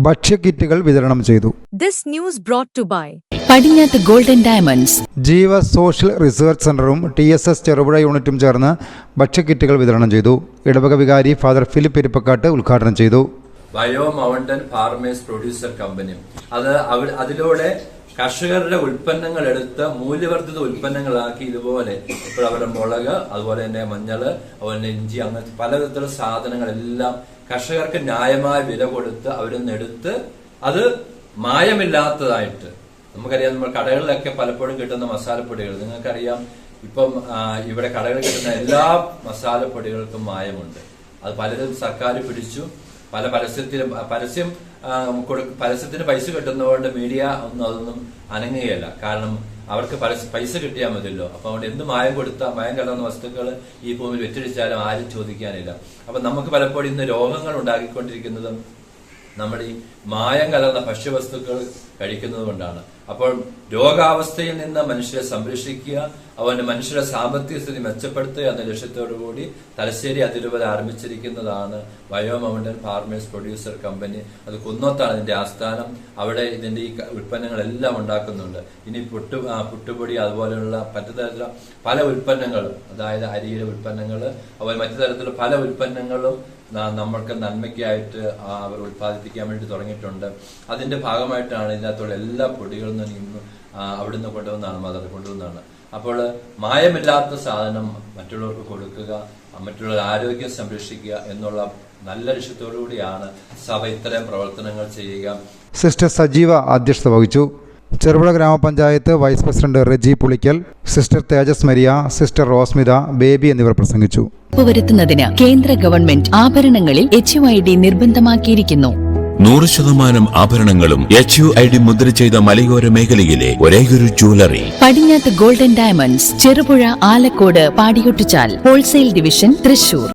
ഭക്ഷ്യക്കിറ്റുകൾ വിതരണം ചെയ്തു. This news brought to by Padinjath golden diamonds, Jeeva social research സെന്ററും TSS ചെറുപുഴ യൂണിറ്റും ചേർന്ന് ഭക്ഷ്യക്കിറ്റുകൾ വിതരണം ചെയ്തു. ഇടവക വികാരി ഫാദർ ഫിലിപ്പ് ഇരിപ്പക്കാട്ട് ഉദ്ഘാടനം ചെയ്തു. Bio mountain farmers producer company അതിലൂടെ കർഷകരുടെ ഉൽപ്പന്നങ്ങൾ എടുത്ത് മൂല്യവർദ്ധിത ഉൽപ്പന്നങ്ങളാക്കി ഇതുപോലെ ഇപ്പോൾ അവരുടെ മുളക്, അതുപോലെ തന്നെ മഞ്ഞള്, അതുപോലെ തന്നെ ഇഞ്ചി, അങ്ങനത്തെ പലതരത്തിലുള്ള സാധനങ്ങളെല്ലാം കർഷകർക്ക് ന്യായമായ വില കൊടുത്ത് അവരിൽ നിന്ന് എടുത്ത് അത് മായമില്ലാത്തതായിട്ട്, നമുക്കറിയാം നമ്മൾ കടകളിലൊക്കെ പലപ്പോഴും കിട്ടുന്ന മസാലപ്പൊടികൾ, നിങ്ങൾക്കറിയാം ഇപ്പം ഇവിടെ കടകളിൽ കിട്ടുന്ന എല്ലാ മസാലപ്പൊടികൾക്കും മായമുണ്ട്. അത് പലരും സർക്കാർ പിടിച്ചു. പല പരസ്യത്തിന് പൈസ കിട്ടുന്നതുകൊണ്ട് മീഡിയ അതൊന്നും അനങ്ങുകയല്ല. കാരണം അവർക്ക് പൈസ കിട്ടിയാൽ മതിയല്ലോ. അപ്പൊ അതുകൊണ്ട് എന്ത് മായം കൊടുത്താൽ, മായം കലർന്ന വസ്തുക്കൾ ഈ ഭൂമിയിൽ വെച്ചടിച്ചാലും ആരും ചോദിക്കാനില്ല. അപ്പൊ നമുക്ക് പലപ്പോഴും ഇന്ന് രോഗങ്ങൾ ഉണ്ടാക്കിക്കൊണ്ടിരിക്കുന്നതും നമ്മുടെ ഈ മായം കലർന്ന ഭക്ഷ്യവസ്തുക്കൾ കഴിക്കുന്നത് കൊണ്ടാണ്. അപ്പോൾ രോഗാവസ്ഥയിൽ നിന്ന് മനുഷ്യരെ സംരക്ഷിക്കുക, അവന്റെ മനുഷ്യരുടെ സാമ്പത്തിക സ്ഥിതി മെച്ചപ്പെടുത്തുക എന്ന ലക്ഷ്യത്തോടുകൂടി തലശ്ശേരി അതിരൂപത ആരംഭിച്ചിരിക്കുന്നതാണ് bio mountain farmers producer company. അത് കുന്നത്താണ് ഇതിന്റെ ആസ്ഥാനം. അവിടെ ഇതിന്റെ ഈ ഉൽപ്പന്നങ്ങളെല്ലാം ഉണ്ടാക്കുന്നുണ്ട്. ഇനി പുട്ടുപൊടി, അതുപോലെയുള്ള മറ്റു തരത്തിലുള്ള പല ഉൽപ്പന്നങ്ങൾ, അതായത് അരിയുടെ ഉൽപ്പന്നങ്ങൾ, അതുപോലെ മറ്റു തരത്തിലുള്ള പല ഉൽപ്പന്നങ്ങളും നമ്മൾക്ക് നന്മയ്ക്കായിട്ട് അവർ ഉത്പാദിപ്പിക്കാൻ വേണ്ടി തുടങ്ങിയിട്ടുണ്ട്. അതിന്റെ ഭാഗമായിട്ടാണ് ഇതിനകത്തുള്ള എല്ലാ പൊടികളിൽ നിന്നും അവിടുന്ന് കൊണ്ടുവന്നാണ്, മദർ കൊണ്ടുവന്നാണ്. അപ്പോൾ മായമില്ലാത്ത സാധനം മറ്റുള്ളവർക്ക് കൊടുക്കുക, മറ്റുള്ളവരുടെ ആരോഗ്യം സംരക്ഷിക്കുക എന്നുള്ള നല്ല ലക്ഷ്യത്തോടുകൂടിയാണ് സഭ ഇത്തരം പ്രവർത്തനങ്ങൾ ചെയ്യുക. സിസ്റ്റർ സജീവ അധ്യക്ഷത വഹിച്ചു. ചെറുപുഴ ഗ്രാമപഞ്ചായത്ത് vice president Reji Pulickal, sister Thejas Maria, sister Rosmitha, Baby എന്നിവർ പ്രസംഗിച്ചു. ഉറപ്പുവരുത്തുന്നതിന് കേന്ദ്ര ഗവൺമെന്റ് ആഭരണങ്ങളിൽ HUID നിർബന്ധമാക്കിയിരിക്കുന്നു. 100% ആഭരണങ്ങളും HUID മുദ്ര ചെയ്ത മലയോര മേഖലയിലെ ഒരേയൊരു jewellery Padinjath golden diamonds, Cherupuzha, Alakode, Padiyottuchal, wholesale division, Thrissur.